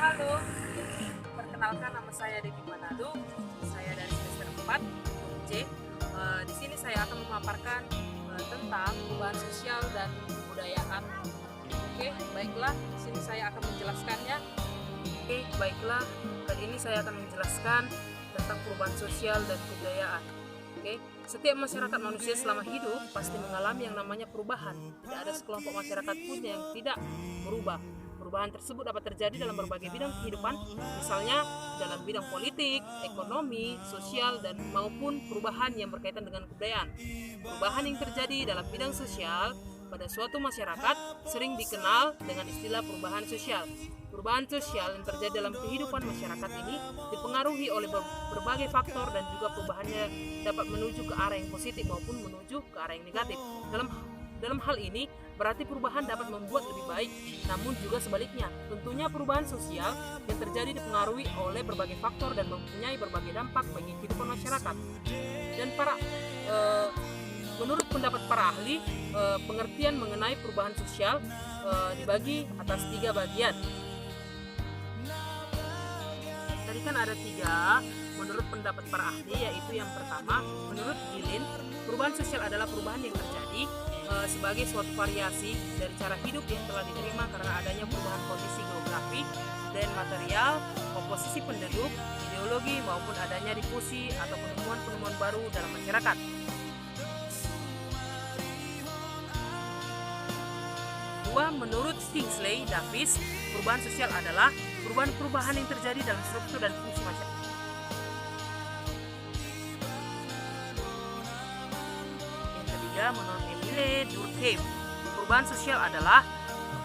Halo, perkenalkan nama saya Devi Manado. Saya dari semester 4 C. Di sini saya akan memaparkan tentang perubahan sosial dan kebudayaan. Oke, baiklah, di sini saya akan menjelaskannya. Oke, baiklah, kali ini saya akan menjelaskan tentang perubahan sosial dan kebudayaan. Oke, setiap masyarakat manusia selama hidup pasti mengalami yang namanya perubahan. Tidak ada sekelompok masyarakat pun yang tidak berubah. Perubahan tersebut dapat terjadi dalam berbagai bidang kehidupan, misalnya dalam bidang politik, ekonomi, sosial, dan maupun perubahan yang berkaitan dengan kebudayaan. Perubahan yang terjadi dalam bidang sosial pada suatu masyarakat sering dikenal dengan istilah perubahan sosial. Perubahan sosial yang terjadi dalam kehidupan masyarakat ini dipengaruhi oleh berbagai faktor dan juga perubahannya dapat menuju ke arah yang positif maupun menuju ke arah yang negatif. Dalam hal ini, berarti perubahan dapat membuat lebih baik, namun juga sebaliknya. Tentunya perubahan sosial yang terjadi dipengaruhi oleh berbagai faktor dan mempunyai berbagai dampak bagi kehidupan masyarakat. Dan menurut pendapat para ahli, pengertian mengenai perubahan sosial dibagi atas 3 bagian. Tadi kan ada 3 menurut pendapat para ahli, yaitu yang pertama, menurut Gilin, perubahan sosial adalah perubahan yang terjadi sebagai suatu variasi dari cara hidup yang telah diterima karena adanya perubahan kondisi geografi dan material, komposisi penduduk, ideologi maupun adanya difusi atau penemuan-penemuan baru dalam masyarakat. Dua, menurut Kingsley Davis, perubahan sosial adalah perubahan-perubahan yang terjadi dalam struktur dan fungsi masyarakat. Yang ketiga, menurut Emile Durkheim, perubahan sosial adalah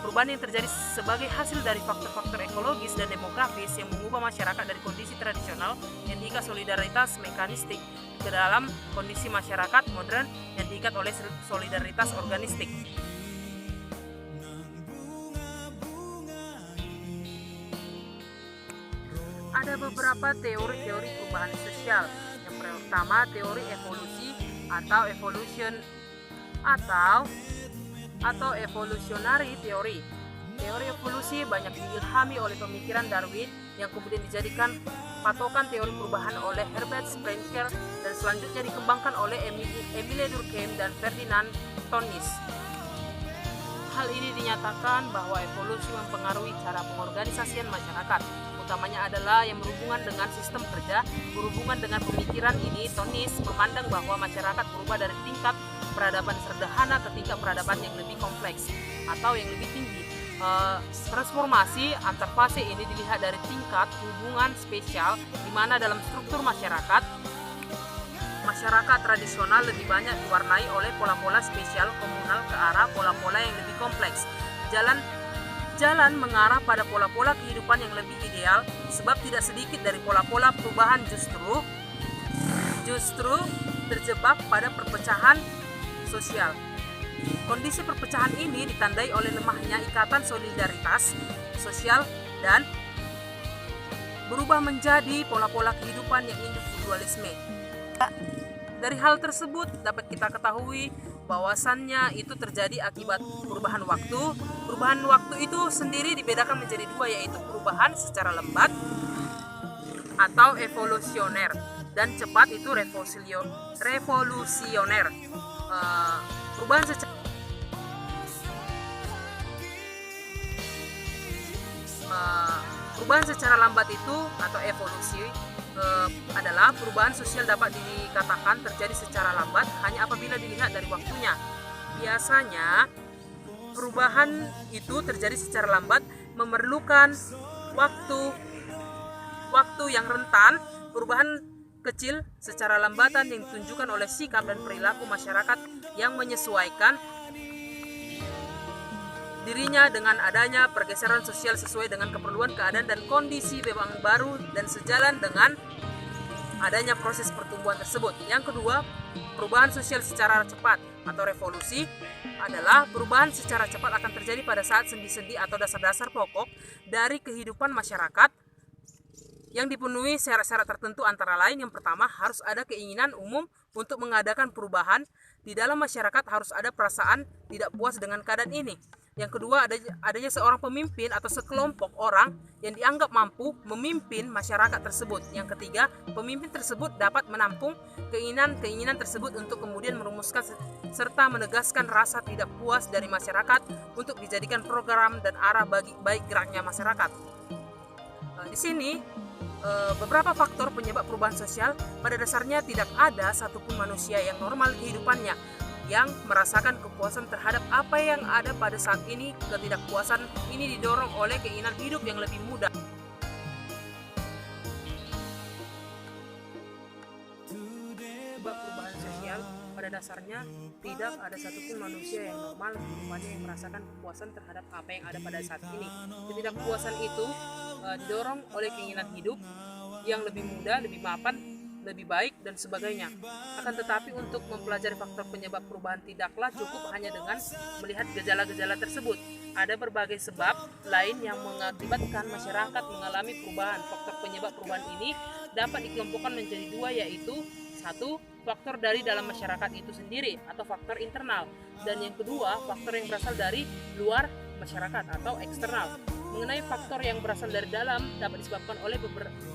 perubahan yang terjadi sebagai hasil dari faktor-faktor ekologis dan demografis yang mengubah masyarakat dari kondisi tradisional yang diikat solidaritas mekanistik ke dalam kondisi masyarakat modern yang diikat oleh solidaritas organistik. Ada beberapa teori-teori perubahan sosial. Yang pertama, teori evolusi atau evolutionary theory. Teori evolusi banyak diilhami oleh pemikiran Darwin yang kemudian dijadikan patokan teori perubahan oleh Herbert Spencer dan selanjutnya dikembangkan oleh Emile Durkheim dan Ferdinand Tönnies. Hal ini dinyatakan bahwa evolusi mempengaruhi cara pengorganisasian masyarakat, utamanya adalah yang berhubungan dengan sistem kerja. Berhubungan dengan pemikiran ini, Tönnies memandang bahwa masyarakat berubah dari tingkat peradaban sederhana ke tingkat peradaban yang lebih kompleks atau yang lebih tinggi. Transformasi antar fase ini dilihat dari tingkat hubungan spesial, di mana dalam struktur masyarakat tradisional lebih banyak diwarnai oleh pola-pola spesial komunal ke arah pola-pola yang lebih kompleks. Jalan mengarah pada pola-pola kehidupan yang lebih ideal, sebab tidak sedikit dari pola-pola perubahan justru terjebak pada perpecahan sosial. Kondisi perpecahan ini ditandai oleh lemahnya ikatan solidaritas sosial dan berubah menjadi pola-pola kehidupan yang individualisme. Dari hal tersebut dapat kita ketahui bahwasannya itu terjadi akibat perubahan waktu. Perubahan waktu itu sendiri dibedakan menjadi 2, yaitu perubahan secara lembat atau evolusioner dan cepat itu revolusioner. Perubahan secara lambat itu atau evolusi adalah perubahan sosial dapat dikatakan terjadi secara lambat hanya apabila dilihat dari waktunya. Biasanya perubahan itu terjadi secara lambat memerlukan waktu yang rentan. Perubahan kecil secara lambatan yang ditunjukkan oleh sikap dan perilaku masyarakat yang menyesuaikan dirinya dengan adanya pergeseran sosial sesuai dengan keperluan keadaan dan kondisi yang baru dan sejalan dengan adanya proses pertumbuhan tersebut. Yang kedua, perubahan sosial secara cepat atau revolusi adalah perubahan secara cepat akan terjadi pada saat sendi-sendi atau dasar-dasar pokok dari kehidupan masyarakat yang dipenuhi syarat-syarat tertentu, antara lain yang pertama, harus ada keinginan umum untuk mengadakan perubahan. Di dalam masyarakat harus ada perasaan tidak puas dengan keadaan ini. Yang kedua, adanya seorang pemimpin atau sekelompok orang yang dianggap mampu memimpin masyarakat tersebut. Yang ketiga, pemimpin tersebut dapat menampung keinginan-keinginan tersebut untuk kemudian merumuskan serta menegaskan rasa tidak puas dari masyarakat untuk dijadikan program dan arah bagi baik geraknya masyarakat. Di sini beberapa faktor penyebab perubahan sosial. Pada dasarnya tidak ada satupun manusia yang normal kehidupannya yang merasakan kepuasan terhadap apa yang ada pada saat ini. Ketidakpuasan ini didorong oleh keinginan hidup yang lebih mudah. Sebab perubahan sosial pada dasarnya tidak ada satupun manusia yang normal kehidupannya yang merasakan kepuasan terhadap apa yang ada pada saat ini. Ketidakpuasan itu didorong oleh keinginan hidup yang lebih mudah, lebih mapan, lebih baik, dan sebagainya. Akan tetapi untuk mempelajari faktor penyebab perubahan tidaklah cukup hanya dengan melihat gejala-gejala tersebut. Ada berbagai sebab lain yang mengakibatkan masyarakat mengalami perubahan. Faktor penyebab perubahan ini dapat dikelompokkan menjadi dua, yaitu satu, faktor dari dalam masyarakat itu sendiri atau faktor internal, dan yang kedua, faktor yang berasal dari luar masyarakat atau eksternal. Mengenai faktor yang berasal dari dalam dapat disebabkan oleh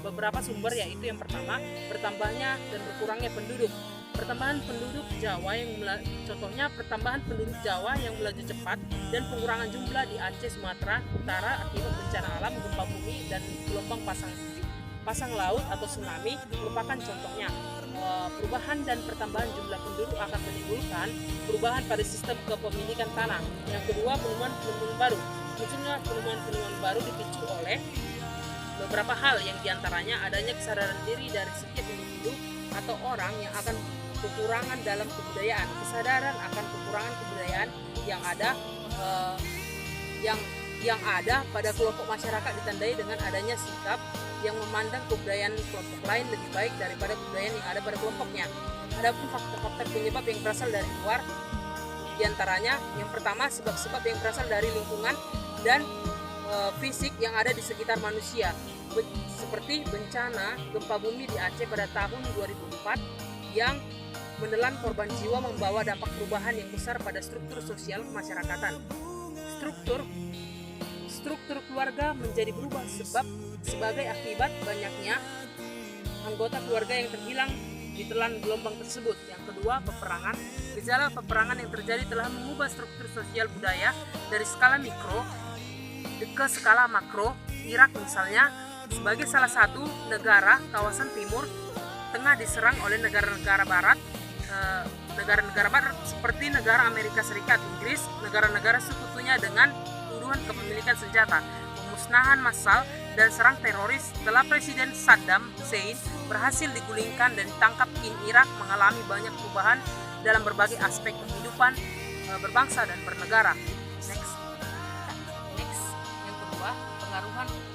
beberapa sumber, yaitu yang pertama, bertambahnya dan berkurangnya penduduk. Pertambahan penduduk Jawa yang melaju cepat dan pengurangan jumlah di Aceh, Sumatera Utara akibat bencana alam, gempa bumi, dan gelombang pasang laut atau tsunami merupakan contohnya. Perubahan dan pertambahan jumlah penduduk akan menimbulkan perubahan pada sistem kepemilikan tanah. Yang kedua, penemuan baru. Munculnya penemuan baru dipicu oleh beberapa hal, yang diantaranya adanya kesadaran diri dari setiap individu atau orang yang akan kekurangan dalam kebudayaan. Kesadaran akan kekurangan kebudayaan yang ada pada kelompok masyarakat ditandai dengan adanya sikap yang memandang kebudayaan kelompok lain lebih baik daripada kebudayaan yang ada pada kelompoknya. Adapun faktor-faktor penyebab yang berasal dari luar, diantaranya yang pertama, sebab-sebab yang berasal dari lingkungan dan fisik yang ada di sekitar manusia, seperti bencana gempa bumi di Aceh pada tahun 2004 yang menelan korban jiwa, membawa dampak perubahan yang besar pada struktur sosial kemasyarakatan. Struktur keluarga menjadi berubah sebagai akibat banyaknya anggota keluarga yang terhilang ditelan gelombang tersebut. Yang kedua, peperangan. Gejala peperangan yang terjadi telah mengubah struktur sosial budaya dari skala mikro ke skala makro. Irak misalnya, sebagai salah satu negara kawasan Timur Tengah diserang oleh negara-negara barat seperti negara Amerika Serikat, Inggris, negara-negara sekutunya dengan tuduhan kepemilikan senjata, pemusnahan massal, dan serang teroris. Setelah Presiden Saddam Hussein berhasil digulingkan dan ditangkap, Irak mengalami banyak perubahan dalam berbagai aspek kehidupan berbangsa dan bernegara. Next. Yang kedua,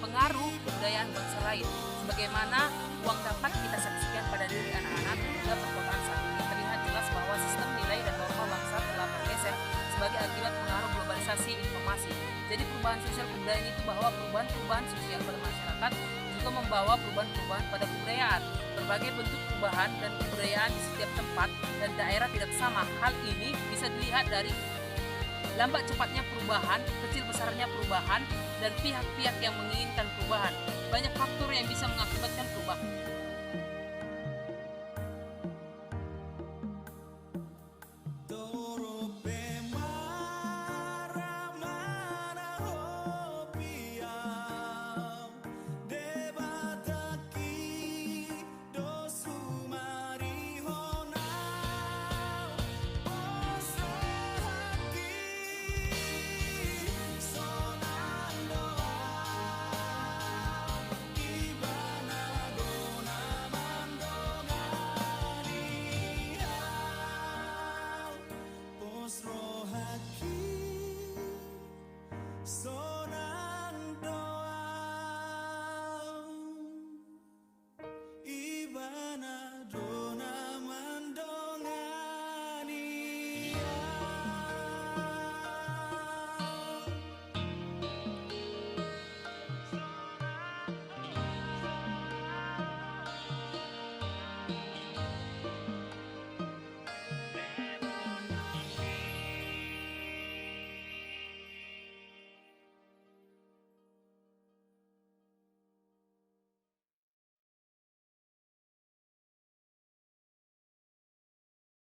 pengaruh kebudayaan bangsa lain. Sebagaimana uang dapat kita saksikan pada diri anak-anak hingga perkotaan saat ini, terlihat jelas bahwa sistem nilai dan norma bangsa telah bergeser sebagai akibat pengaruh globalisasi informasi. Jadi perubahan sosial kebudayaan itu bahwa perubahan sosial pada masyarakat juga membawa perubahan pada kebudayaan. Berbagai bentuk perubahan dan kebudayaan di setiap tempat dan daerah tidak sama. Hal ini bisa dilihat dari lambat cepatnya perubahan, kecil besarnya perubahan, dan pihak-pihak yang menginginkan perubahan. Banyak faktor yang bisa mengakibatkan perubahan.